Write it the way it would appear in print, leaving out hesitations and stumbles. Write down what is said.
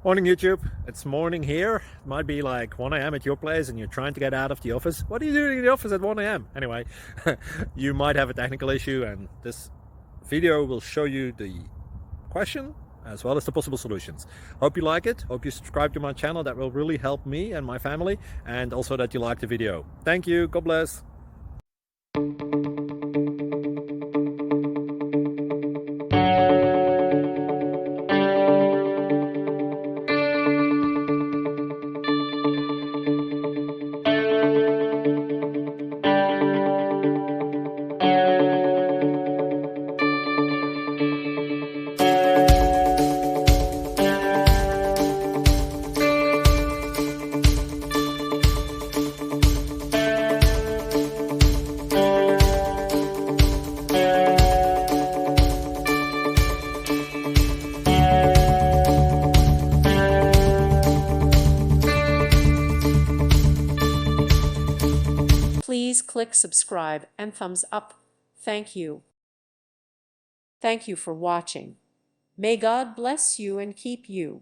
Morning YouTube, it's morning here. It might be like 1 a.m. at your place and you're trying to get out of the office. What are you doing in the office at 1 a.m.? Anyway, you might have a technical issue and this video will show you the question as well as the possible solutions. Hope you like it, hope you subscribe to my channel. That will really help me and my family, and also that you like the video. Thank you, God bless. Please click subscribe and thumbs up. Thank you. Thank you for watching. May God bless you and keep you.